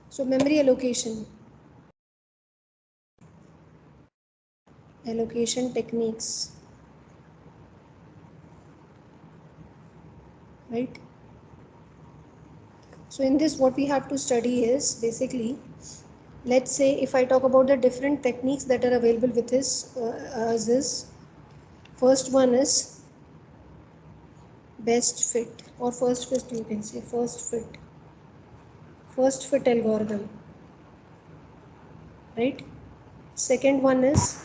So memory allocation techniques, right? So in this what we have to study is basically, let's say if I talk about the different techniques that are available with us is, first one is best fit, or first fit, you can say first fit algorithm, right? Second one is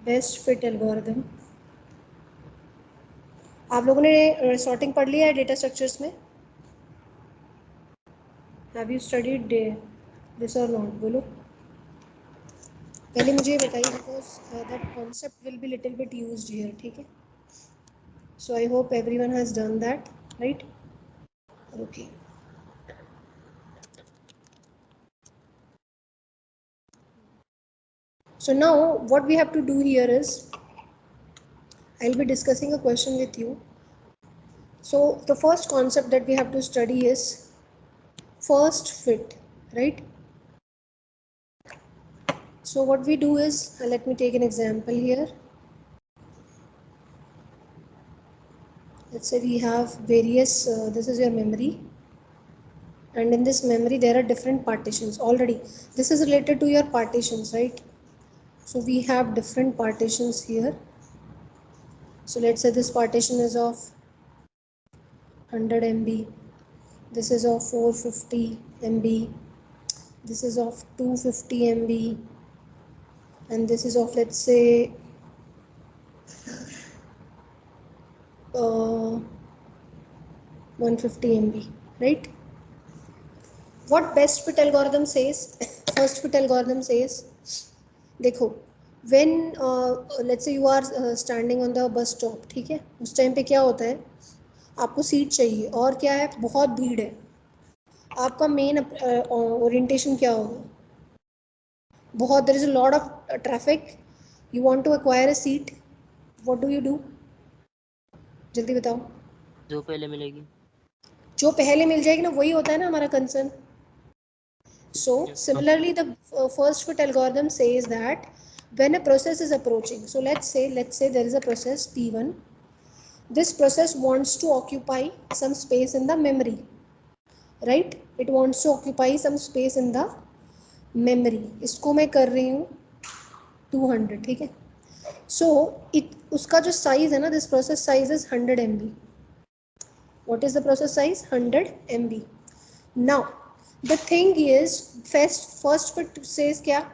best fit algorithm. आप लोगों ने sorting पढ़ लिया है data structures में? Have you studied this और not? बोलो पहले मुझे ये बताइए, because that concept will be little bit used here. ठीक है, so I hope everyone has done that, right? Okay. So now what we have to do here is, I'll be discussing a question with you. So the first concept that we have to study is first fit, right? So what we do is, let me take an example here. Let's say we have various, this is your memory, and in this memory there are different partitions already. This is related to your partitions, right? So we have different partitions here. So let's say this partition is of 100 MB, this is of 450 MB, this is of 250 MB, and this is of, let's say, 150 MB, right? What best fit algorithm says, first fit algorithm says, देखो, when let's say you are standing on the bus stop, ठीक है, उस time पे क्या होता है, आपको seat चाहिए और क्या है, बहुत भीड़ है. आपका मेन ओरिएंटेशन क्या होगा? बहुत, there is a lot of traffic, you want to acquire a seat, what do you do? जल्दी बताओ. जो पहले मिलेगी. जो पहले मिल जाएगी ना, वही होता है ना हमारा concern. So similarly the first fit algorithm says that when a process is approaching, so let's say there is a process P1, this process wants to occupy some space in the memory, right? It wants to occupy some space in the memory. इसको मैं कर रही हूँ 200, ठीक है? So उसका जो size है ना, this process size is 100 MB. What is the process size? 100 MB. Now the thing is, first fit says क्या?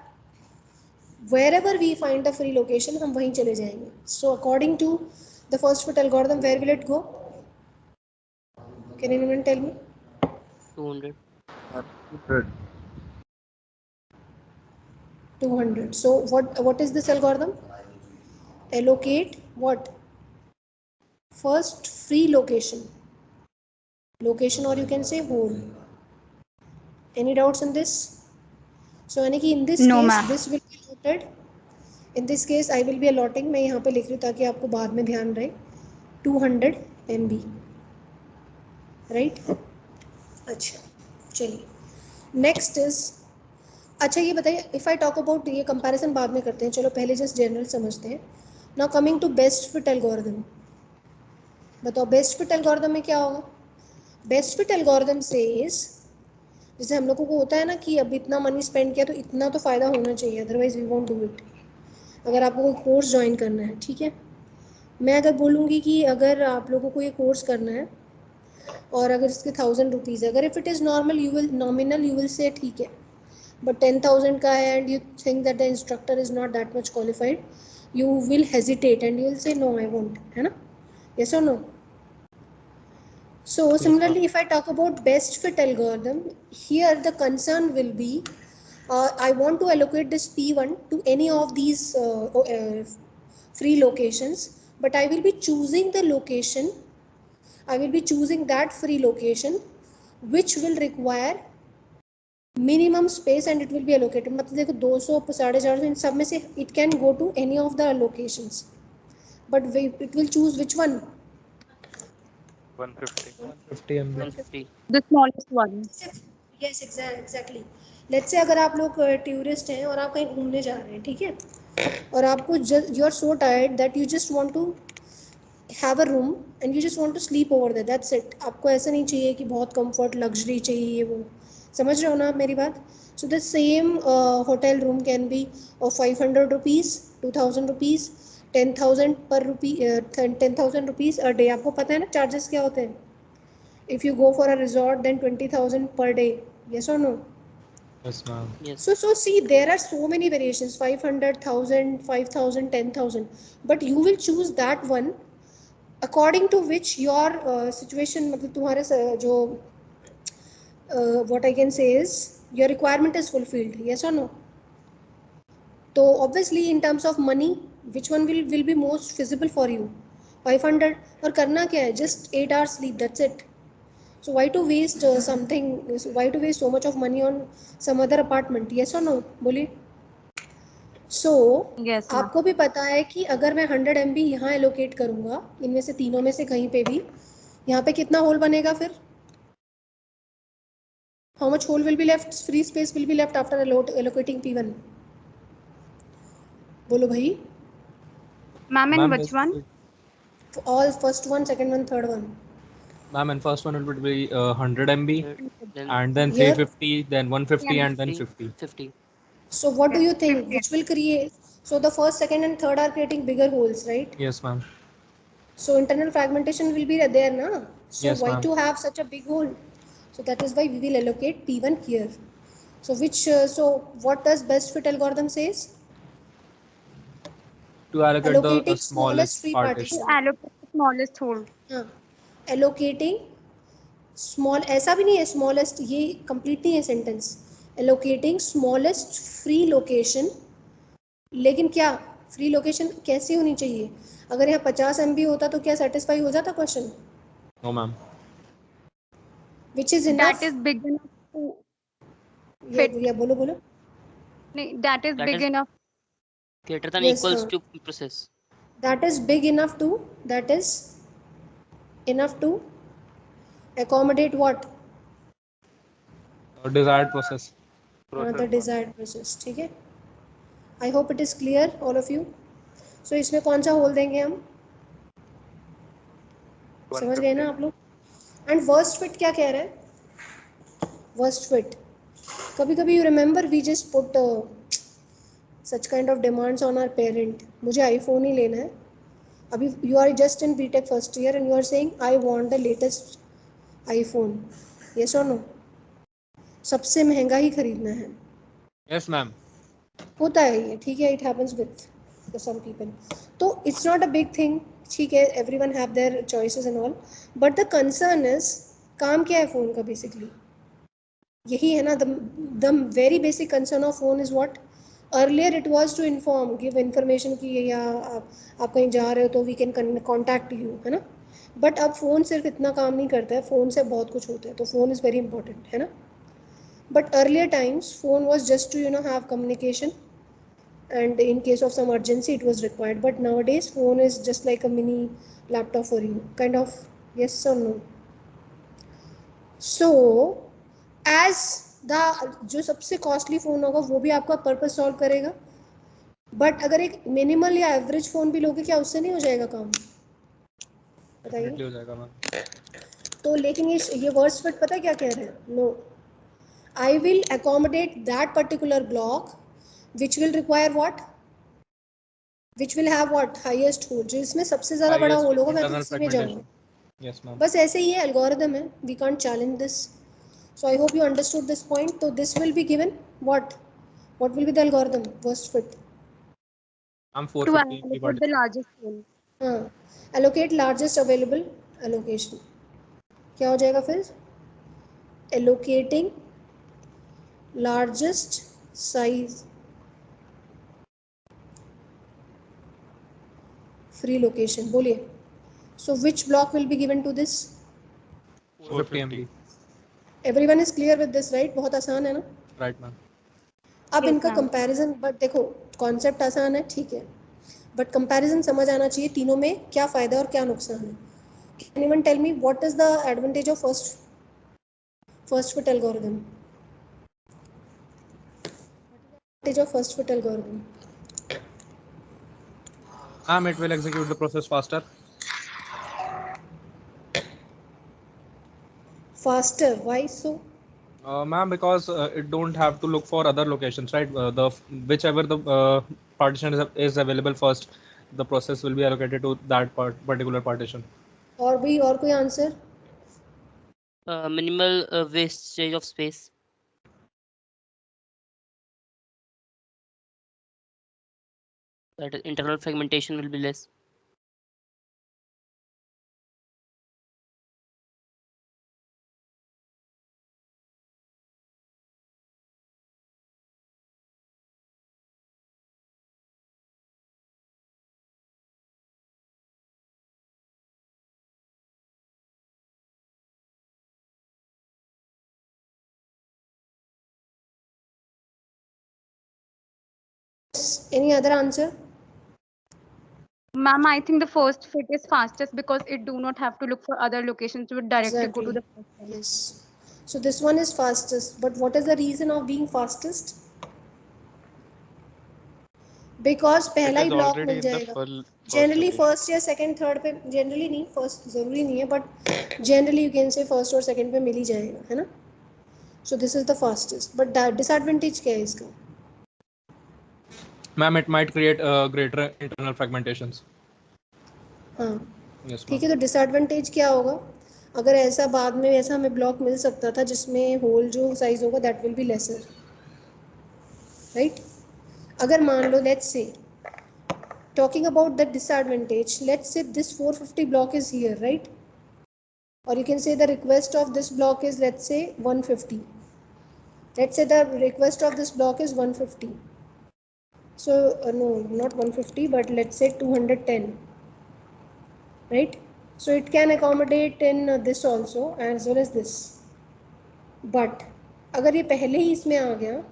Wherever we find a free location, हम वहीं चले जाएंगे. So according to the first fit algorithm, where will it go? Can anyone tell me? 200. 200. So what is this algorithm? Allocate what? First free location, or you can say whole. Any doubts in this? So यानी कि in this No, case ma'am. this will be allotted. In this case I will be allotting, मैं यहाँ पे लिख रही हूँ ताकि आपको बाद में ध्यान रहे, 200 MB, right? अच्छा चलिए, नेक्स्ट इज, अच्छा ये बताइए, इफ़ आई टॉक अबाउट, ये कंपैरिजन बाद में करते हैं, चलो पहले जस्ट जनरल समझते हैं. Now coming to best fit algorithm, बताओ बेस्ट फिट एल्गोरिथम में क्या होगा? बेस्ट फिट एल्गोरिथम सेज, जैसे हम लोगों को होता है ना कि अब इतना मनी स्पेंड किया तो इतना तो फ़ायदा होना चाहिए, otherwise we won't do it. अगर आपको कोई कोर्स ज्वाइन करना है, ठीक है, मैं अगर बोलूँगी कि अगर आप लोगों को ये कोर्स करना है और अगर इसके 1000 रुपीज़ है, अगर if it is normal you will nominal you will say ठीक है, but 10,000 का है and you think that the instructor is not that much qualified, you will hesitate and you will say no I won't, है ना? Yes or no? So similarly if I talk about best fit algorithm, here the concern will be, I want to allocate this P1 to any of these free locations, but I will be choosing the location, I will be choosing that free location which will require minimum space and it will be allocated. मतलब देखो 200, 450 इन सब में से it can go to any of the locations, but it will choose which one? 150 MB. 150. The smallest one. Yes exactly. Let's say अगर आप लोग tourist हैं और आप कहीं घूमने जा रहे हैं, ठीक है, और आपको you are so tired that you just want to have a room and you just want to sleep over there, that's it. आपको ऐसा नहीं चाहिए कि बहुत कंफर्ट लग्जरी चाहिए वो. समझ रहे हो ना आप मेरी बात? So the same hotel room can be of 500 rupees, 2000 rupees, 10,000 पर रुपी 10,000 रुपीज़ अ डे. आपको पता है ना चार्जेस क्या होते हैं? If you go for a resort, then 20,000 per day. Yes or no? Yes, ma'am. Yes. So see, there are so many variations: 500,000, 5,000, 10,000. But you will choose that one according to which your situation, मतलब तुम्हारे जो what I can say is your requirement is fulfilled. Yes or no? So obviously, in terms of money, which one will be most feasible for you? 500. और करना क्या है? Just 8 hours sleep. That's it. So why to waste something? Why to waste so much of money on some other apartment? Yes or no? बोलिए. So Yes, ma'am. आपको भी पता है कि अगर मैं 100 MB यहाँ एलोकेट करूँगा, इनमें से तीनों में से कहीं पे भी, यहाँ पे कितना होल बनेगा फिर? How much hole will be left? Free space will be left after allocating P1. बोलो भाई. Ma'am, in Ma'am, which one? All first one, second one, third one. Ma'am, and first one it would be 100 MB, Then and then Here? 350, then 150, and then 50. 50. So what do you think? 50. Which will create? So the first, second, and third are creating bigger holes, right? Yes, ma'am. So internal fragmentation will be there, na? So Yes, why ma'am. to have such a big hole? So that is why we will allocate P1 here. So which so what does best fit algorithm says? To allocate the Allocating smallest smallest free To partition. partition. allocate the smallest hole. हाँ, allocating small, ऐसा भी नहीं है smallest, ये complete नहीं है sentence. Allocating smallest free location. लेकिन क्या फ्री लोकेशन कैसी होनी चाहिए? अगर यहाँ 50 MB होता तो क्या सेटिस्फाई हो जाता question? No, ma'am. Which is enough. That is big enough to Yeah, fit. बोलो बोलो. That is That big is enough. greater than Yes, equals to process. that is big enough to, that is enough to accommodate what? Desired process. The desired process. ठीक है. I hope it is clear all of you. So इसमें कौन सा whole देंगे हम? समझ गए ना आप लोग? And worst fit क्या कह रहा है? Worst fit. कभी कभी you remember we just put such kind of demands on our parent. मुझे iPhone ही लेना है. अभी you are just in BTech first year and you are saying I want the latest iPhone. Yes or no? सबसे महंगा ही खरीदना है. Yes, ma'am. होता है ये, ठीक है. It happens with some people. तो it's not a big thing. ठीक है, everyone have their choices and all. But the concern is, काम क्या है फ़ोन का basically? यही है ना. The very basic concern of phone is what? Earlier it was to inform, give information कि या आप कहीं जा रहे हो तो we can contact you, है ना. बट अब फ़ोन सिर्फ इतना काम नहीं करता है, फ़ोन से बहुत कुछ होता है. तो फ़ोन इज़ वेरी इंपॉर्टेंट, है ना. But earlier times phone was just to have communication, and in case of some urgency it was required. But nowadays phone is just like a mini laptop for you, kind of. Yes or no? So as the जो सबसे costly phone होगा वो भी आपका purpose solve करेगा. But अगर एक minimal या एवरेज फ़ोन भी लोगे, क्या उससे नहीं हो जाएगा काम? बताइए. Definitely हो जाएगा, ma'am. तो लेकिन ये वर्ड्स फिट पता है क्या कह रहे हैं? No, I will accommodate that particular block which will require what? Which will have what? Highest hole. जो इसमें सबसे ज़्यादा बड़ा Highest होल होगा, मैं तो internal इसी में जाऊँगा. fragmentation. Yes, ma'am. बस ऐसे ही है, एल्गोरिदम है. We can't challenge this. So I hope you understood this point. So this will be given what? What will be the algorithm? Worst fit. I'm To 450 MB allocate the largest hole. हाँ, allocate largest available allocation. क्या हो जाएगा फिर? Allocating largest size free location. बोलिए. So which block will be given to this? 450 MB. Everyone is clear with this, right? बहुत आसान है ना. Right, ma'am. अब Yes, इनका ma'am. कंपैरिजन, बट देखो कॉन्सेप्ट आसान है, ठीक है, बट कंपैरिजन समझ आना चाहिए तीनों में क्या फ़ायदा और क्या नुकसान है. Can anyone tell me what is the advantage of first fit algorithm? Advantage of first fit algorithm? It will execute the process faster. Faster. Why so? Ma'am, because it don't have to look for other locations, right? Whichever the partition is available first, the process will be allocated to that particular partition. और कोई answer? Minimal wastage of space. That is, internal fragmentation will be less. Any other answer? Ma'am, I think the first fit is fastest because it do not have to look for other locations. It would directly go to the first one. Yes. So this one is fastest. But what is the reason of being fastest? Because पहला ही block मिल जाएगा. Generally first या second third पे generally नहीं, first जरूरी नहीं है, but generally you can say first और second पे मिल ही जाएगा, है ना? So this is the fastest. But disadvantage क्या है इसका? Ma'am, it might create greater internal fragmentations. हाँ. Yes, ठीक है, तो डिसएडवांटेज क्या होगा? अगर ऐसा बाद में ऐसा हमें ब्लॉक मिल सकता था जिसमें होल जो साइज होगा that will be lesser, right? अगर मान लो let's say talking about the disadvantage, let's say this 450 block is here, right? Or you can say the request of this block is, let's say 150. Let's say the request of this block is 150. So no, not 150, but let's say 210, right? So it can accommodate in this also as well as this. But अगर ये पहले ही इसमें आ गया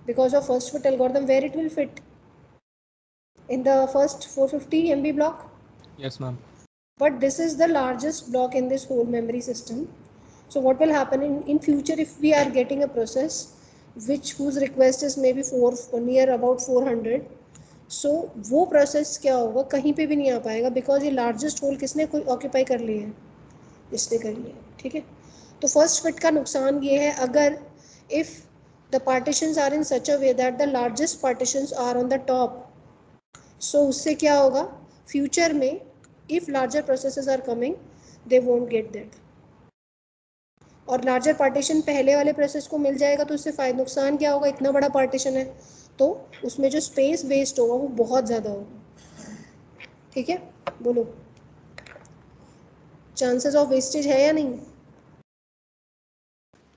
because of first fit algorithm, where it will fit? In the first 450 MB block? Yes, ma'am. But this is the largest block in this whole memory system. So what will happen in future if we are getting a process whose request is maybe near about 400, so वो process क्या होगा, कहीं पे भी नहीं आ पाएगा because ये largest hole किसने occupy कर लिया है, इसने कर लिया है, ठीक है? तो first fit का नुकसान ये है, अगर if the partitions are in such a way that the largest partitions are on the top, so उससे क्या होगा, future में if larger processes are coming, they won't get that. और लार्जर पार्टीशन पहले वाले प्रोसेस को मिल जाएगा तो उससे फायदा नुकसान क्या होगा, इतना बड़ा पार्टीशन है तो उसमें जो स्पेस वेस्ट होगा वो बहुत ज़्यादा होगा, ठीक है? बोलो, चांसेस ऑफ वेस्टेज है या नहीं?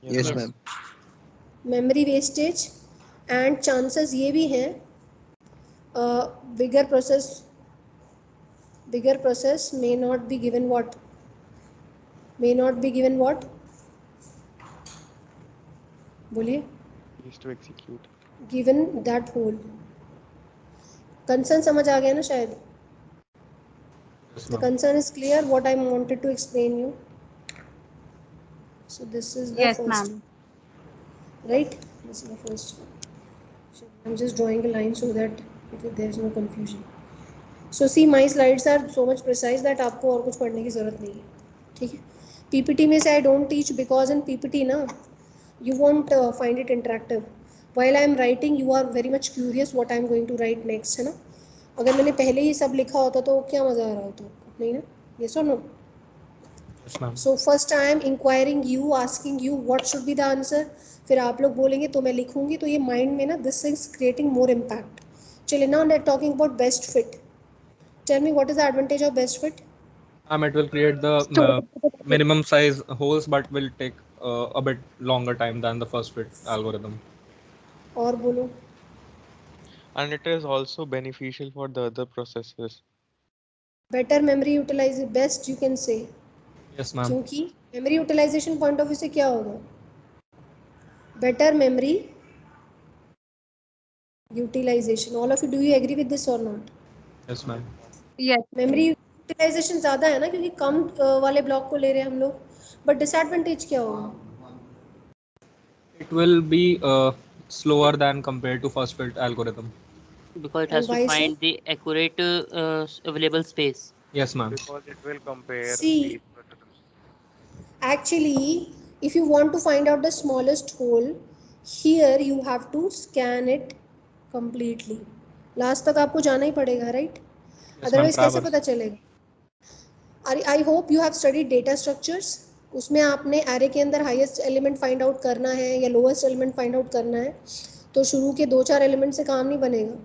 Yes ma'am. Memory wastage and chances ये भी हैं बिगर process may not be given what? बोलिए. to execute. Given that whole. Concern समझ आ गया ना शायद? Yes, The ma'am. concern is clear what I wanted to explain you. So this is the Yes, first, ma'am. right? This is the first one. So I'm just drawing a line so that there is no confusion. So see, my slides are so much precise that आपको और कुछ पढ़ने की ज़रूरत नहीं है, ठीक है? PPT में से I don't teach because in PPT ना you won't find it interactive. While I am writing, you are very much curious what I am going to write next, है ना? अगर मैंने पहले ही सब लिखा होता तो क्या मज़ा आ रहा होता, नहीं ना? Yes or no? Yes, ma'am. So first I am inquiring you, asking you what should be the answer. फिर आप लोग बोलेंगे तो मैं लिखूंगी, तो ये माइंड में ना this is creating more impact. चलिए, now let's talking about best fit. Tell me what is the advantage of best fit? It will create the minimum size holes, but will take a bit longer time than the first fit algorithm. और बोलो. And it is also beneficial for the other processes. Better memory utilization, best you can say. Yes, ma'am. क्योंकि memory utilization point of view से क्या होगा? Better memory utilization. All of you, do you agree with this or not? Yes, ma'am. Yes. Memory utilisation ज़्यादा है ना, क्योंकि कम वाले block को ले रहे हैं हम लोग. बट डिसएडवांटेज क्या होगा? It will be slower than compared to first fit algorithm. Because it And has to why so? find the accurate available space. Yes, ma'am. Because it will compare See, these processes. actually, if you want to find out the smallest hole, here you have to scan it completely. Last तक आपको जाना ही पड़ेगा, right? Yes, ma'am. Otherwise कैसे Traverse. पता चलेगा? I hope you have studied data structures. उसमें आपने array के अंदर highest element find out करना है या lowest element find out करना है, तो शुरू के 2-4 element से काम नहीं बनेगा.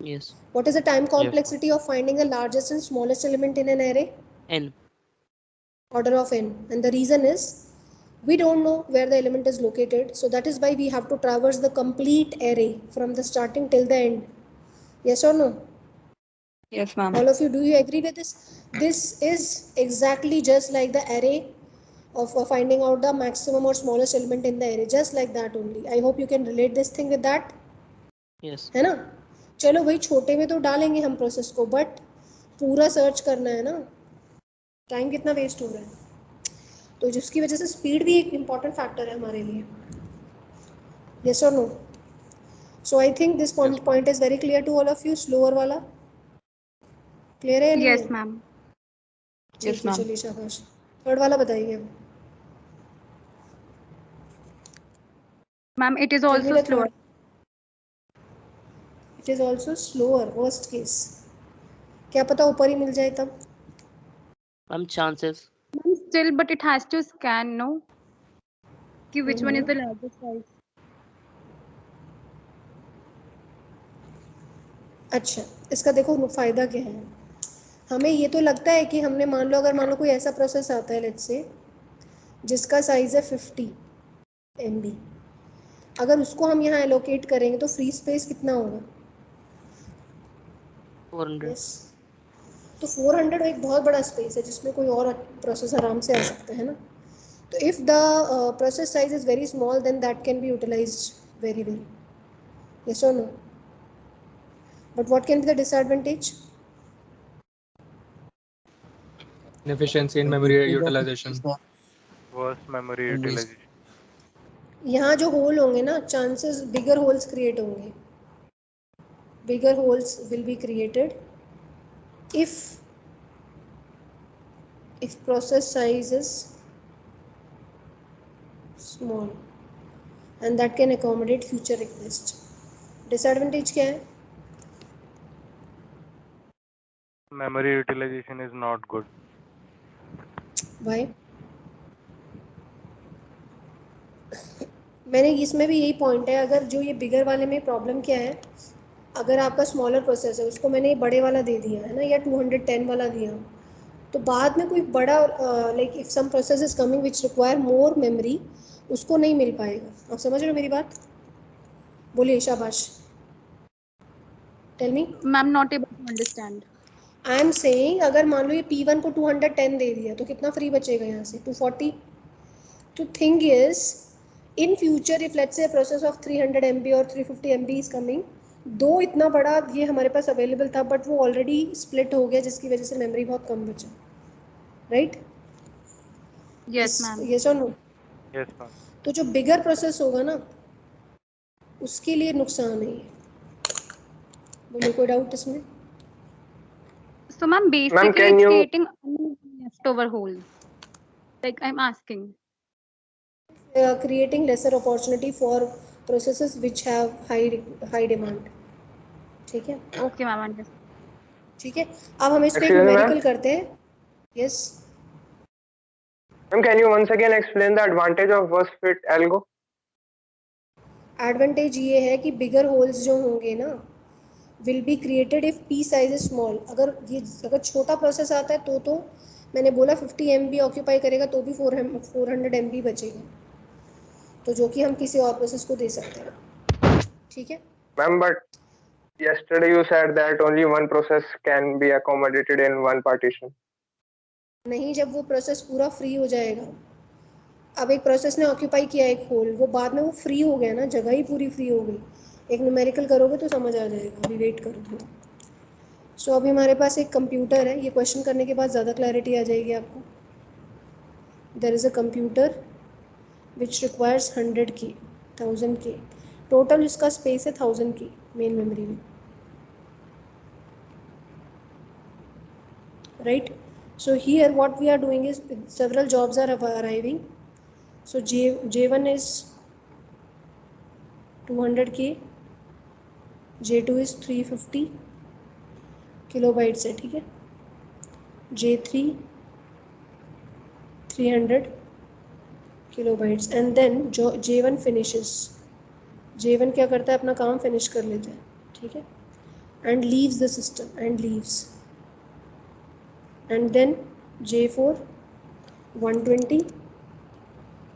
Yes. What is the time Yes, ma'am. complexity of finding the largest and smallest element in an array? N. Order of n. And the reason is we don't know where the element is located, so that is why we have to traverse the complete array from the starting till the end. Yes or no? Yes, ma'am. All of you, do you agree with this? This is exactly just like the array of finding out the maximum or smallest element in the array, just like that only. I hope you can relate this thing with that. Yes. है ना? चलो भाई, छोटे में तो डालेंगे हम process को, बट पूरा सर्च करना है ना, टाइम कितना वेस्ट हो रहा है. तो जिसकी वजह से स्पीड भी एक इम्पॉर्टेंट फैक्टर है हमारे लिए. Yes or no? So I think this Yes, ma'am. point is very clear to all of you. Slower वाला clear है या नहीं Yes, है? ma'am. ठीक Yes, है, ma'am. चलिए शाबाश. थर्ड वाला बताइए. Ma'am, it is Tell me also the slower. third. It is also slower. Worst case. क्या पता ऊपर ही मिल जाए तब. Some chances. Ma'am, still, but it has to scan, no? कि which one is the largest size? अच्छा, इसका देखो फायदा क्या है. हमें ये तो लगता है कि हमने मान लो कोई ऐसा प्रोसेस आता है लेट्स से जिसका साइज है 50 MB. अगर उसको हम यहाँ एलोकेट करेंगे तो फ्री स्पेस कितना होगा? 400. Yes. तो 400 एक बहुत बड़ा स्पेस है जिसमें कोई और प्रोसेस आराम से आ सकता है ना. तो if the process size is very small then that can be utilized very well. Yes और no? But what can be the disadvantage? Inefficiency in memory utilization. Worse memory utilization. यहाँ जो होल होंगे ना, चांसेस बिगर holes create होंगे. Bigger holes will be created if process size is small and that can accommodate future request. Disadvantage क्या है? Memory utilization is not good. Why? मैंने इसमें भी यही पॉइंट है. अगर जो ये बिगर वाले में प्रॉब्लम क्या है, अगर आपका स्मॉलर प्रोसेस है उसको मैंने बड़े वाला दे दिया है ना, या 210 वाला दिया, तो बाद में कोई बड़ा like if some process is coming which require more memory, उसको नहीं मिल पाएगा. आप समझ रहे हो मेरी बात? बोलिए शाबाश. Tell me. Ma'am, not able to understand. I am saying अगर मान लो ये P1 को 210 दे दिया तो कितना फ्री बचेगा यहाँ से? 240. तो thing is in future if let's से प्रोसेस ऑफ 300 MB और 350 MB इज कमिंग, दो इतना बड़ा ये हमारे पास अवेलेबल था बट वो ऑलरेडी स्प्लिट हो गया जिसकी वजह से मेमोरी बहुत कम बचा. राइट? Yes, ma'am. यस और नो? Yes, ma'am. तो जो बिगर प्रोसेस होगा ना उसके लिए नुकसान है ये. बोलिए, कोई डाउट इसमें? So, ma'am, basically can it's you- creating leftover holes. Like I'm asking. Creating lesser opportunity for processes which have high demand. ठीक है? Okay, ma'am, understand. ठीक है. अब हम इसको एक Excuse me, न्यूमेरिकल ma'am? करते हैं. Yes. Ma'am, can you once again explain the advantage of worst fit algo? Advantage ये है कि बिगर होल्स जो होंगे ना will be created if P size is small. अगर छोटा प्रोसेस आता है तो मैंने बोला 50 MB ऑक्यूपाई करेगा तो भी 400 MB बचेगा, तो जो कि हम किसी और प्रोसेस को दे सकते हैं. ठीक है? Ma'am, but yesterday you said that only one process can be accommodated in one partition. नहीं, जब वो प्रोसेस पूरा फ्री हो जाएगा. अब एक प्रोसेस ने ऑक्यूपाई किया एक होल, वो बाद में वो फ्री हो गया ना, जगह ही पूरी फ्री हो गई. एक न्यूमेरिकल करोगे तो समझ आ जाएगा. अभी वेट करो थोड़ा. सो अभी हमारे पास एक कंप्यूटर है, ये क्वेश्चन करने के बाद ज़्यादा क्लैरिटी आ जाएगी आपको. There is a computer which requires 100 की 1000 की. टोटल इसका स्पेस है 1000 की मेन मेमोरी में. Right? So here what we are doing is several jobs are arriving. So J1 is 200K, J2 is 350 kilobytes है, ठीक है. J3 300 kilobytes and then J1 finishes. J1 क्या करता है, अपना काम फिनिश कर लेता है, ठीक है, and leaves the system and leaves. And then J4 120.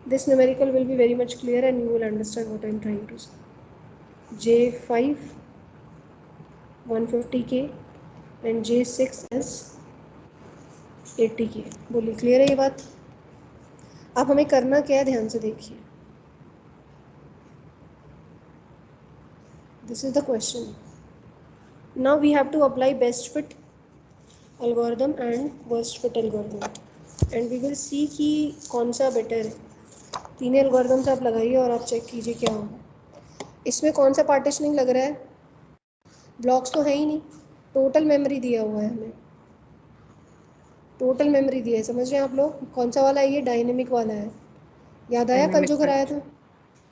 This numerical will be very much clear and you will understand what I am trying to say. J5 150K and J6 is 80K. बोलिए clear है ये बात? अब हमें करना क्या है, ध्यान से देखिए. This is the question. Now we have to apply best fit algorithm and worst fit algorithm and we will see कि कौन सा बेटर है. तीनों एल्गोरिथम्स आप लगाइए और आप चेक कीजिए क्या होगा. इसमें कौन सा पार्टीशनिंग लग रहा है? ब्लॉक्स तो है ही नहीं, टोटल मेमोरी दिया हुआ है हमें. टोटल मेमोरी दिया है, समझ रहे हैं आप लोग? कौन सा वाला है ये? डायनेमिक वाला है. याद आया कल जो कराया था?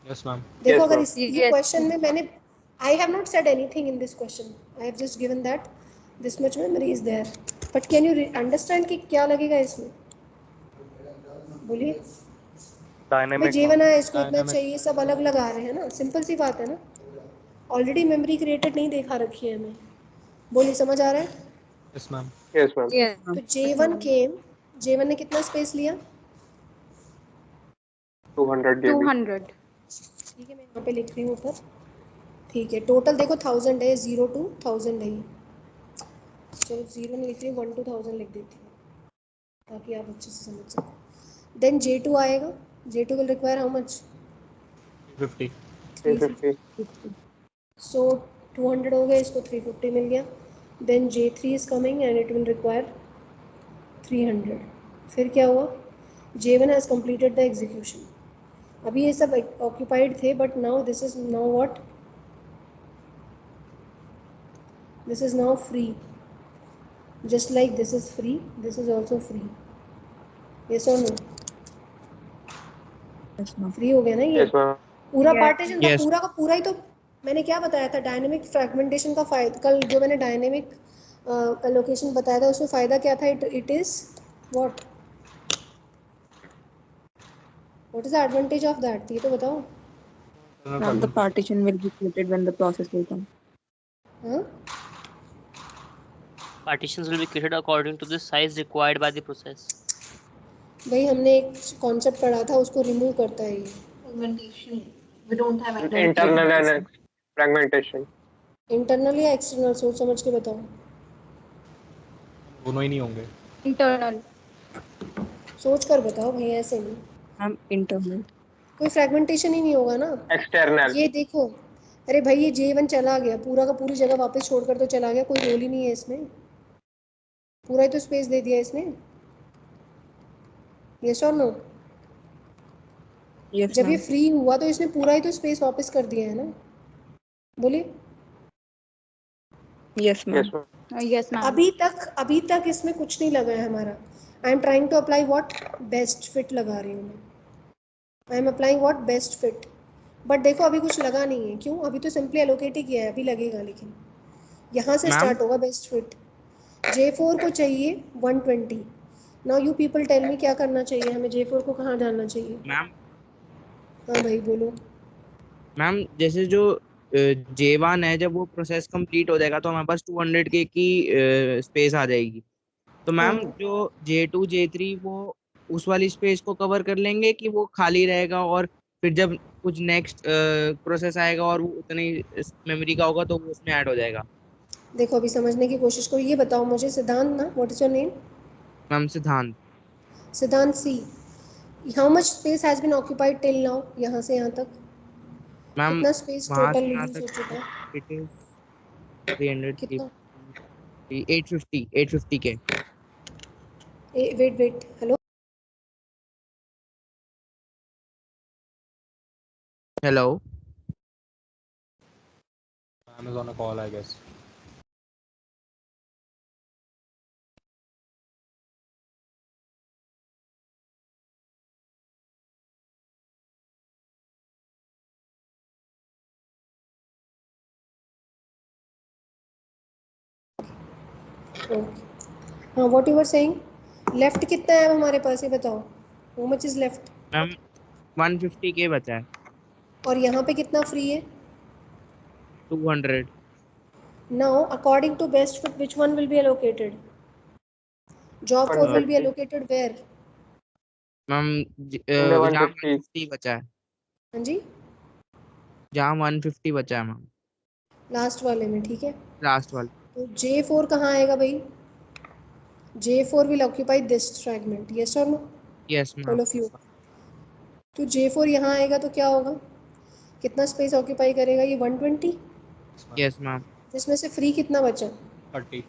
Yes, ma'am. देखो Yes, अगर ma'am. इस ये क्वेश्चन में मैंने I have not said anything in this question. I have just given that this much memory is there. But can you understand कि क्या लगेगा इसमें? बोलिए. भाई J1 आया, इसको इतना Dynamic. चाहिए, सब अलग लगा रहे हैं ना. सिंपल सी बात है ना. ऑलरेडी मेमोरी क्रिएटेड नहीं देखा रखी है हमें. बोलिए, समझ आ रहा है? Yes, ma'am. Yes, ma'am. Yes, तो ma'am. J1 ने कितना स्पेस लिया? 200 GB. 200. ठीक है, मैं यहाँ पे लिख रही हूँ ऊपर. ठीक है, टोटल देखो 1000 है, 0 to 1000 है. चलो 0 नहीं लिख रही हूँ, 1 to 1000 लिख देती हूँ ताकि आप अच्छे से समझ सकें. देन J2 आएगा. J2 will require how much? 50. 350. So 200 हो गया, इसको 350 मिल गया. Then J3 is coming and it will require 300. फिर क्या हुआ? J1 has completed the execution. अभी ये सब occupied थे, but now this is now what? This is now free. Just like this is free, this is also free. Yes or no? Yes, ma'am. Free हो गया ना ये? Yes, ma'am. पूरा Yes. Partition था, Yes. पूरा का पूरा ही. तो मैंने क्या बताया था डायनेमिक फ्रैगमेंटेशन का फायदा? कल जो मैंने डायनेमिक एलोकेशन बताया था उसमें फ़ायदा क्या था? It is what is the advantage of that? ये तो बताओ. Ma'am, the partition will be created when the process will come. हाँ, Partitions will be created according to the size required by the process. भाई हमने एक concept पढ़ा था, उसको रिमूव करता है ये. Internal and fragmentation. इंटरनल या एक्सटर्नल? सोच समझ के बताओ. दोनों ही नहीं होंगे. Internal. सोच कर बताओ भाई, ऐसे नहीं. Ma'am, internal. कोई फ्रैगमेंटेशन ही नहीं होगा ना. External. ये देखो, अरे भाई ये J1 चला गया, पूरा का पूरी जगह वापस छोड़कर तो चला गया, कोई रोल ही नहीं है इसमें. पूरा ही तो स्पेस दे दिया इसने. यस और नो? Yes, जब ये ma'am. फ्री हुआ तो इसने पूरा ही तो स्पेस वापस कर दिया है ना. बोलिए. Yes, ma'am. Yes, ma'am. Yes, ma'am. अभी तक इसमें कुछ नहीं लगा है हमारा. I am trying to apply what? Best fit लगा रही हूँ मैं. I am applying what? Best fit. But देखो अभी कुछ लगा नहीं है. क्यों? अभी तो सिंपली एलोकेट ही किया है. अभी लगेगा, लेकिन यहाँ से Ma'am? स्टार्ट होगा बेस्ट फिट. J4 को चाहिए 120. Now you people tell me क्या करना चाहिए हमें? J4 को कहाँ डालना चाहिए? मैम हाँ भाई बोलो. मैम जैसे जो J1 है, जब वो प्रोसेस कंप्लीट हो जाएगा तो हमारे पास 200K की स्पेस आ जाएगी. तो मैम हाँ. जो J2 J3 वो उस वाली स्पेस को कवर कर लेंगे कि वो खाली रहेगा, और फिर जब कुछ नेक्स्ट प्रोसेस आएगा और वो उतनी मेमोरी का होगा तो वो उसमें ऐड हो जाएगा. देखो अभी समझने की कोशिश करो. ये बताओ मुझे, सिद्धांत ना, what is your name? Ma'am Siddhant. Siddhant C. How much space has been occupied till now? यहाँ से यहाँ तक मैम कितना स्पेस वहां टोटल से यहाँ यूज तक हो चुका है? इट इज 300 कितना? 850 के। Wait hello hello I'm is on a call, I guess. हाँ what you were saying left कितना है अब हमारे पास ये बताओ how much is left ma'am 150 के बचा है। और यहाँ पे कितना फ्री है 200। Now according to best fit which one will be allocated job 4 will be 150 allocated where ma'am in the जहाँ 150. 150 बचा है, हाँ जी जहाँ 150 बचा है मैम, लास्ट वाले में ठीक है लास्ट वाले। तो J4 कहाँ आएगा भाई J4 will occupy this fragment yes or no yes all ma'am. of you तो J4 यहाँ आएगा तो क्या होगा कितना स्पेस ऑक्यूपाई करेगा ये 120 यस मैम। जिसमें से फ्री कितना बचा 30.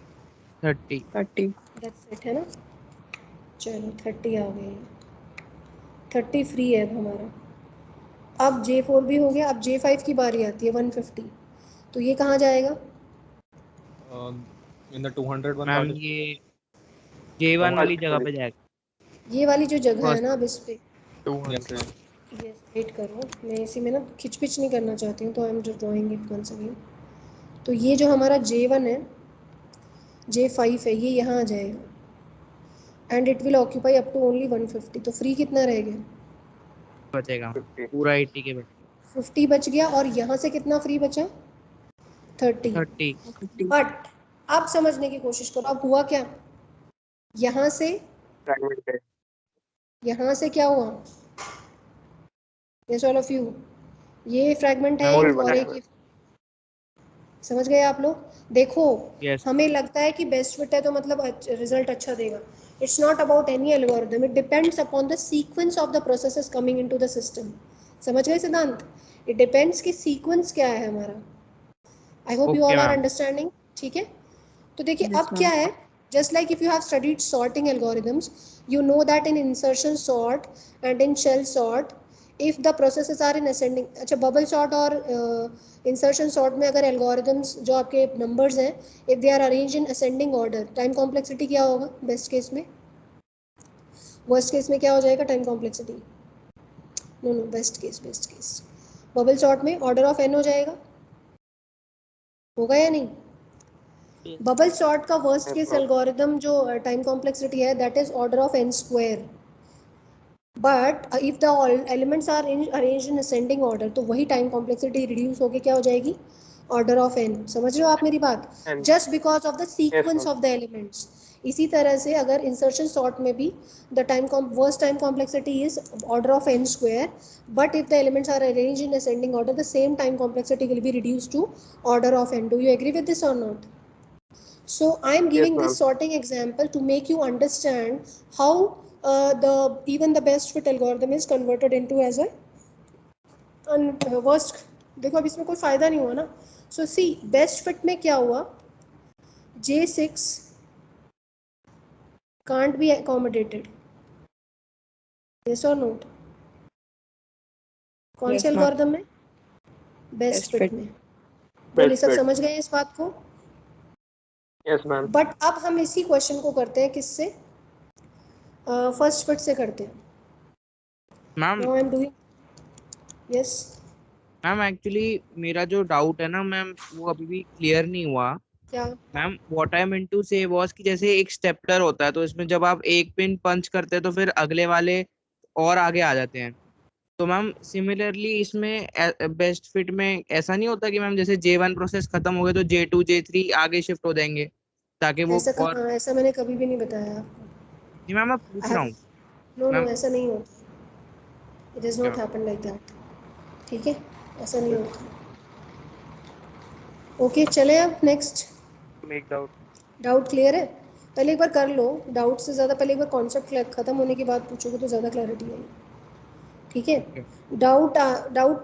30। 30. दैट्स इट है ना चलो 30 आ गए 30 फ्री है अब हमारा अब J4 भी हो गया अब J5 की बारी आती है 150 तो ये कहाँ जाएगा In the 201 मैम partition. ये J1 वाली जगह पे जाएगा। ये वाली जो जगह है First. ना अब इस पे 200. यस वेट करो मैं इसी में ना खिचपिच नहीं करना चाहती हूँ तो I am just drawing it once again तो ये जो हमारा J1 है J5 है ये यहाँ आ जाएगा and it will occupy up to only 150 तो फ्री कितना रह गया बचेगा मैम, 50. पूरा 80 के बचेगा। 50 बच गया और यहाँ से कितना फ्री बचा 30 30। बट अब समझने की कोशिश करो अब हुआ क्या यहाँ से Fragmented. यहाँ से क्या हुआ यस ऑल ऑफ यू ये फ्रैगमेंट है मैम एक और एक fragment. समझ गए आप लोग देखो यस हमें लगता है कि बेस्ट फिट है तो मतलब रिजल्ट अच्छा देगा it's not about any algorithm it depends upon the sequence of the processes coming into the system समझ गए सिद्धांत इट डिपेंड्स कि सीक्वेंस क्या है हमारा I hope you okay all are ma'am. Understanding ठीक है तो देखिए Yes, अब क्या है just like if you have studied sorting algorithms you know that in insertion sort and in shell sort if the processes are in ascending अच्छा bubble sort और insertion sort में अगर algorithms जो आपके numbers हैं if they are arranged in ascending order time complexity क्या होगा best case में worst case में क्या हो जाएगा time complexity no best case bubble sort में order of n हो जाएगा होगा या नहीं बबल सॉर्ट का वर्स्ट केस एल्गोरिथम जो टाइम कॉम्प्लेक्सिटी है that is order of n square but if the elements are arranged in ascending order तो वही टाइम कॉम्प्लेक्सिटी रिड्यूस होकर क्या हो जाएगी ऑर्डर ऑफ n समझ रहे हो आप मेरी बात And just because of the yes, sequence ma'am. Of the elements इसी तरह से अगर इंसर्शन सॉर्ट में भी the worst time complexity is order of n square but if the elements are arranged in ascending order the same time complexity will be reduce to order of n do you agree with this और not So I am Yes, giving ma'am. this sorting example to make you understand how even the best fit algorithm is converted into as a worst. देखो अब इसमें कोई फायदा नहीं हुआ ना. So see best fit में क्या हुआ? J6 can't be accommodated. Yes or not? कौन Yes, से ma'am. algorithm में? Best Best fit fit. में. बोले Best सब fit. समझ गए इस बात को? Yes, ma'am. बट अब हम इसी क्वेश्चन को करते हैं किससे फर्स्ट फिट से करते हैं ma'am now I am doing yes ma'am actually मेरा जो डाउट है ना मैम वो अभी भी क्लियर नहीं हुआ। क्या ma'am what I mean to say was कि जैसे एक स्टेपलर होता है तो इसमें जब आप एक पिन पंच करते हैं तो फिर अगले वाले और आगे आ जाते हैं। तो मैम सिमिलरली इसमें बेस्ट फिट में ऐसा नहीं होता कि मैम जैसे J1 प्रोसेस खत्म हो गए तो J2 J3 आगे शिफ्ट हो जाएंगे ताकि वो ऐसा और कहाँ ऐसा मैंने कभी भी नहीं बताया आपको नहीं मैम मैं पूछ रहा हूँ नो मैम। ऐसा नहीं होता it is not happen like that ठीक है ऐसा नहीं होता ओके चले अब next Make doubt. Doubt clear है पहले एक बार कर लो डाउट से ज़्यादा पहले एक बार कॉन्सेप्ट खत्म होने के बाद पूछोगे तो ज़्यादा क्लैरिटी आएगी ठीक है डाउट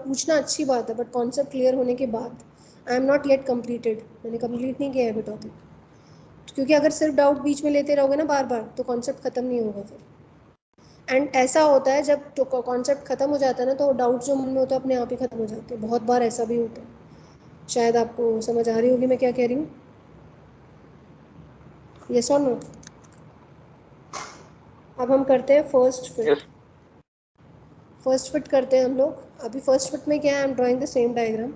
पूछना अच्छी बात है बट कॉन्सेप्ट क्लियर होने के बाद I am not yet completed मैंने कंप्लीट नहीं किया है अभी टॉपिक क्योंकि अगर सिर्फ डाउट बीच में लेते रहोगे ना बार बार तो कॉन्सेप्ट खत्म नहीं होगा फिर। एंड ऐसा होता है जब तो कॉन्सेप्ट खत्म हो जाता है ना तो डाउट जो मन में होता है अपने आप ही खत्म हो जाते हैं। बहुत बार ऐसा भी होता है। शायद आपको समझ आ रही होगी मैं क्या कह रही हूँ। यस और नो? अब हम करते हैं first fit. Yes. First fit करते हैं हम लोग। अभी फर्स्ट फिट में क्या है, I am drawing the same diagram.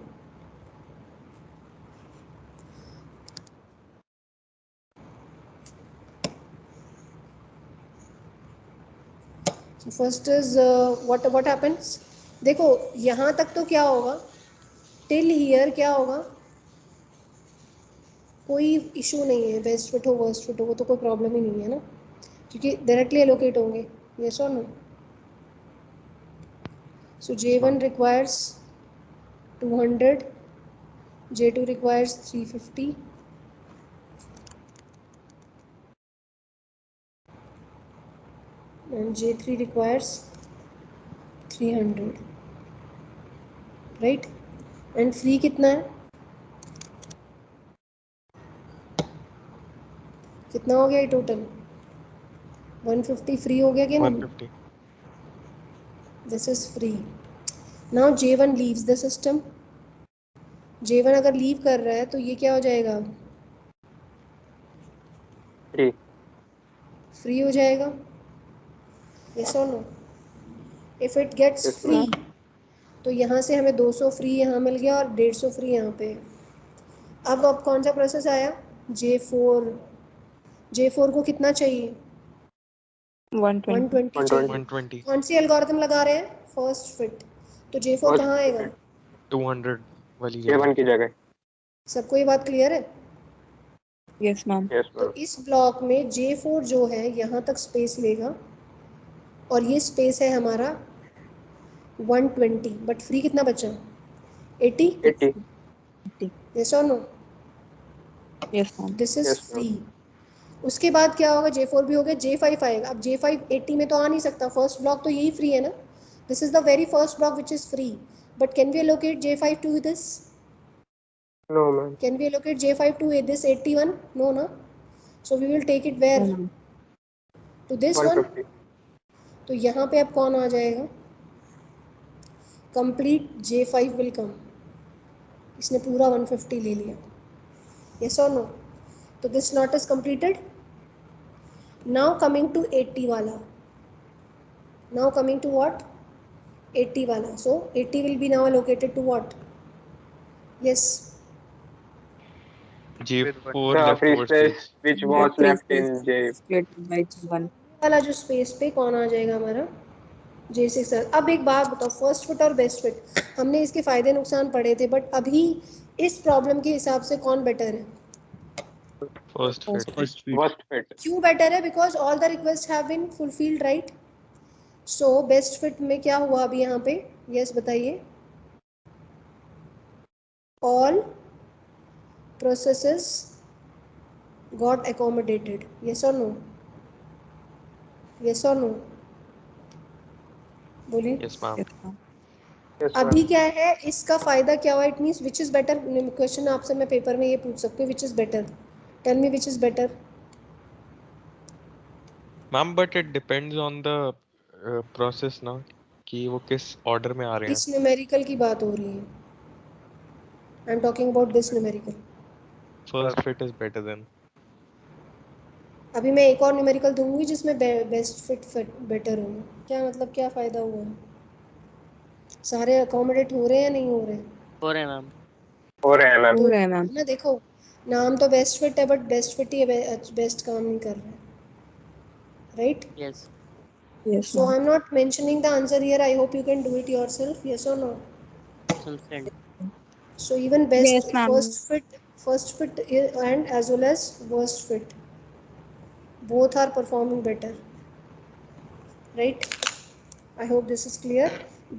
First is what happens. देखो यहाँ तक तो क्या होगा, टिल हियर क्या होगा, कोई इशू नहीं है। बेस्ट फिट हो वर्स्ट फिट हो वो तो कोई प्रॉब्लम ही नहीं है ना, क्योंकि डायरेक्टली एलोकेट होंगे। यस और no? So J1 requires 200, J2 requires 350, and J3 requires 300, right? And free कितना है, कितना हो गया ये टोटल? 150 फ्री हो गया कि नहीं? 150. This is free. Now J1 leaves the system. J1 अगर लीव कर रहा है तो ये क्या हो जाएगा, Free. फ्री हो जाएगा। यस और no? If it gets Yes, free ma'am. तो यहाँ से हमें 200 फ्री यहाँ मिल गया और 150 फ्री यहाँ पे। अब कौन सा प्रोसेस आया, J4। J4 को कितना चाहिए, 120. 120 चाहिए। 120. कौन सी एल्गोरिथम लगा रहे हैं, फर्स्ट फिट। तो J4 First कहाँ आएगा, 200 वाली जगह. J1 की जगह। सबको ये बात क्लियर है? Yes, ma'am. Yes, तो ma'am. इस ब्लॉक में J4 जो है यहाँ तक स्पेस लेगा और ये स्पेस है हमारा 120, बट फ्री कितना बचा, 80। 80. यस और no? Yes, ma'am. This is Yes, ma'am. Free. उसके बाद क्या होगा, J4 भी हो गया, J5 आएगा। अब J5 80 में तो आ नहीं सकता, फर्स्ट ब्लॉक तो यही फ्री है ना। This is the very first block which is free, but can we allocate J5 to this? No, ma'am. Can we allocate J5 to this 81? No, no. So we will take it where? No, ma'am. To this one. 150. तो यहाँ पे अब कौन आ जाएगा, complete J5 will come। इसने पूरा 150 ले लिया। Yes or no? तो this knot is completed. Now coming to 80 वाला। Now coming to what? 80 वाला। So 80 will be now allocated to what? Yes. J4 The free leftover space space. which The was free left space in J. split by J1. वाला जो space पे कौन आ जाएगा हमारा, J6। अब एक बात बताओ, फर्स्ट फिट और बेस्ट फिट हमने इसके फायदे नुकसान पढ़े थे, बट अभी इस प्रॉब्लम के हिसाब से कौन बेटर है? First fit. First fit. Worst fit. क्यों बेटर है? Because all the request have been fulfilled, right? So best fit में क्या हुआ अभी यहाँ पे, यस बताइए। All processes got accommodated, yes or no? yes or no? बोलिए। Yes, ma'am. Yes, ma'am. Yes, ma'am. अभी क्या है, इसका फायदा क्या हुआ, it means which is better. Question आपसे मैं पेपर में ये पूछ सकती हूँ, which is better, tell me which is better. Ma'am, but it depends on the process ना कि वो किस order में आ रहे हैं. इस न्यूमेरिकल की बात हो रही है, I am talking about this numerical. First fit is better than. अभी मैं एक और न्यूमेरिकल दूंगी जिसमें बेस्ट फिट बेटर होगा। क्या मतलब, क्या फ़ायदा हुआ है? सारे अकोमोडेट हो रहे हैं या नहीं हो रहे? हो रहे हैं मैम। हो रहे हैं, ma'am. तो हो रहा है, मैम। ना देखो, नाम तो बेस्ट फिट है but best fit he best काम नहीं कर रहा है, right? Yes. Yes, So ma'am. I'm not mentioning the answer here. I hope you can do it yourself. Yes or no? Consent. So even best Yes, ma'am. first fit and as well as worst fit, both are performing better, right? I hope this is clear.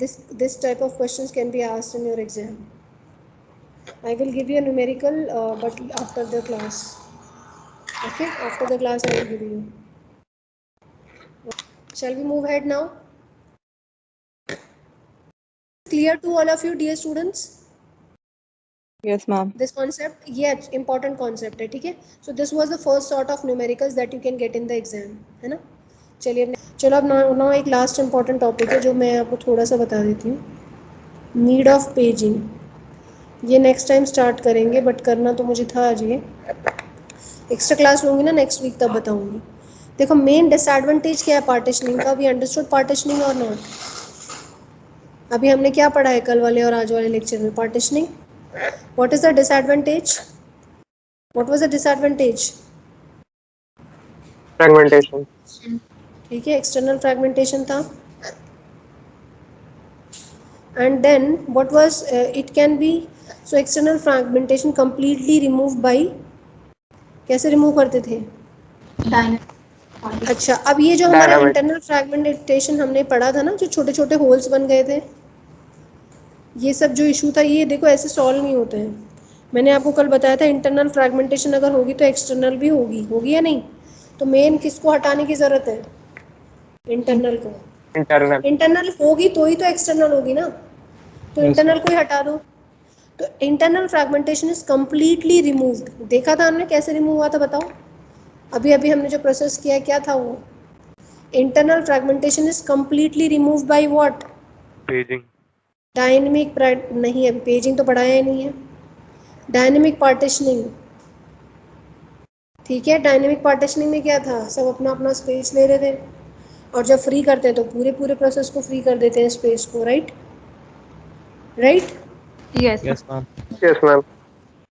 This type of questions can be asked in your exam. I will give you a numerical, but after the class. Okay, after the class I will give you. Shall we move ahead now? Clear to all of you, dear students? Yes, ma'am. This concept ये important concept है, ठीक है. So this was the first sort of numericals that you can get in the exam, है ना. चलिए चलो अब ना एक लास्ट इंपॉर्टेंट टॉपिक है जो मैं आपको थोड़ा सा बता देती हूँ. Need of paging. ये नेक्स्ट टाइम स्टार्ट करेंगे, बट करना तो मुझे था आज. ये एक्स्ट्रा क्लास लूँगी ना नेक्स्ट वीक, तब बताऊँगी. देखो मेन डिसएडवांटेज क्या है पार्टीशनिंग का. वी अंडरस्टूड पार्टीशनिंग और नॉट. अभी हमने क्या पढ़ा है कल वाले और आज वाले लेक्चर में? Partitioning. What is the disadvantage? What was the disadvantage? Fragmentation. ठीक है, एक्सटर्नल फ्रैगमेंटेशन था. And then what was it can be. So external fragmentation completely removed by. कैसे रिमूव करते थे? अच्छा, अब ये जो हमारा Dynamic. इंटरनल फ्रैगमेंटेशन हमने पढ़ा था ना, जो छोटे छोटे होल्स बन गए थे, ये सब जो इशू था, ये देखो ऐसे सॉल्व नहीं होते हैं. मैंने आपको कल बताया था इंटरनल फ्रैगमेंटेशन अगर होगी तो एक्सटर्नल भी होगी या नहीं. तो मेन किसको हटाने की जरूरत है? इंटरनल को. Internal. इंटरनल होगी तो ही तो एक्सटर्नल होगी ना. तो इंटरनल को ही हटा दो. तो internal fragmentation is completely removed. देखा था हमने कैसे रिमूव हुआ था, बताओ. अभी अभी हमने जो प्रोसेस किया क्या था वो? Internal fragmentation is completely removed by what? Paging. Dynamic. नहीं, अभी पेजिंग तो पढ़ाया ही नहीं है. Dynamic partitioning. ठीक है, डायनेमिक पार्टीशनिंग में क्या था? सब अपना अपना स्पेस ले रहे थे, और जब फ्री करते हैं तो पूरे पूरे प्रोसेस को फ्री कर देते हैं, स्पेस को. Right. Yes. Yes, ma'am. Yes, ma'am.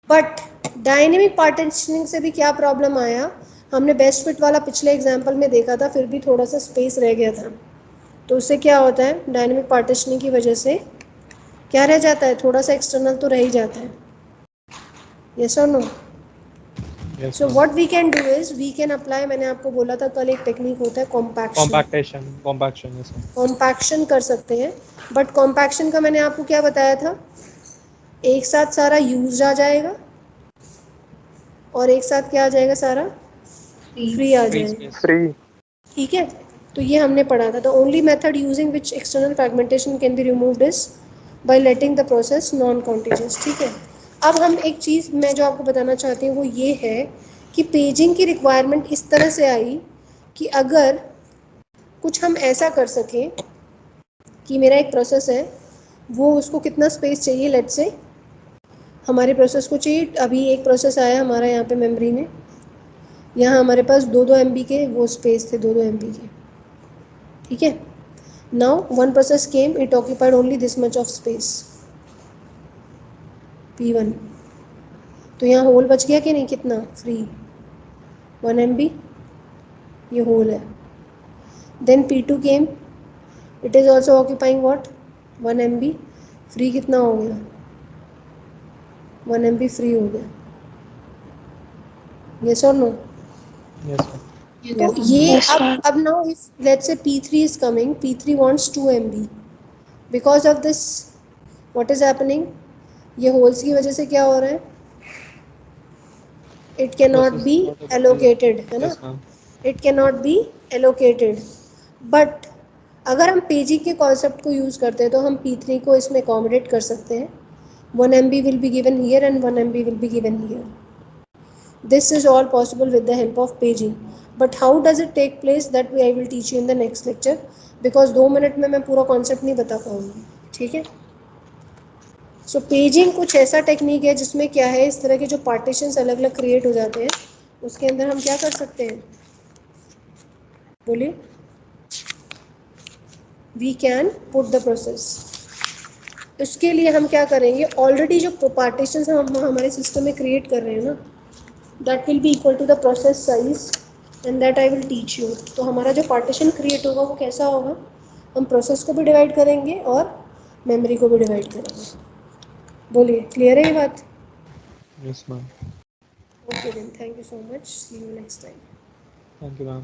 But dynamic partitioning से भी क्या प्रॉब्लम आया? हमने बेस्ट फिट वाला पिछले एग्जाम्पल में देखा था, फिर भी थोड़ा सा स्पेस रह गया था. तो उससे क्या होता है? डायनेमिक पार्टीशनिंग की वजह से क्या रह जाता है? थोड़ा सा एक्सटर्नल तो रह ही जाता है. यस और no? Yes, so ma'am. What we can do is we can apply. मैंने आपको बोला था कल एक टेक्निक होता है compaction. Compaction, yes, ma'am. Compaction कर सकते हैं. बट कॉम्पैक्शन का मैंने आपको क्या बताया था? एक साथ सारा यूज आ जाएगा, और एक साथ क्या आ जाएगा? सारा फ्री आ Free जाएगा. space. Free. ठीक है, तो ये हमने पढ़ा था. The only method using which external fragmentation can be removed is by letting the process non contiguous. ठीक है. अब हम एक चीज़ मैं जो आपको बताना चाहती हूँ वो ये है कि पेजिंग की रिक्वायरमेंट इस तरह से आई कि अगर कुछ हम ऐसा कर सकें कि मेरा एक प्रोसेस है, वो उसको कितना स्पेस चाहिए, लेट्स से हमारे प्रोसेस को चाहिए. अभी एक प्रोसेस आया हमारा यहाँ पे मेमोरी में, यहाँ हमारे पास 2-2 MB के वो स्पेस थे, 2-2 MB के. ठीक है. Now one process came, it occupied only this much of space, P1. तो यहाँ होल बच गया कि नहीं? कितना? फ्री 1 MB, ये होल है. Then P2 came, it is also occupying what? 1 MB. Free कितना हो गया? 1 MB फ्री हो गया. यस और नो? Yes, ma'am. तो ये अब now if let's say P3 is coming, P3 wants 2 MB. Because of this what is happening? ये होल्स की वजह से क्या हो रहा है? It can not Process be not able to- allocated, है ना. Yes, ma'am. It can not be allocated. But अगर हम पेजिंग के कॉन्सेप्ट को यूज़ करते हैं तो हम P3 को इसमें अकोमोडेट कर सकते हैं. 1 MB will be given here and 1 MB will be given here. This is all possible with the help of paging. But how does it take place, that I will teach you in the next lecture, because 2 minute में मैं पूरा concept नहीं बता पाऊँगी. ठीक है. सो paging कुछ ऐसा टेक्निक है जिसमें क्या है, इस तरह के जो पार्टीशंस अलग अलग क्रिएट हो जाते हैं, उसके अंदर हम क्या कर सकते हैं? बोलिए. We can put the process. उसके लिए हम क्या करेंगे? ऑलरेडी जो पार्टीशंस हम हमारे सिस्टम में क्रिएट कर रहे हैं ना, that will be equal to the process size and that I will teach you. तो हमारा जो पार्टीशन क्रिएट होगा वो कैसा होगा? हम प्रोसेस को भी डिवाइड करेंगे और मेमोरी को भी डिवाइड करेंगे. बोलिए, क्लियर है ये बात? Yes, ma'am. Okay then, thank you so much. See you next time. Thank you, ma'am.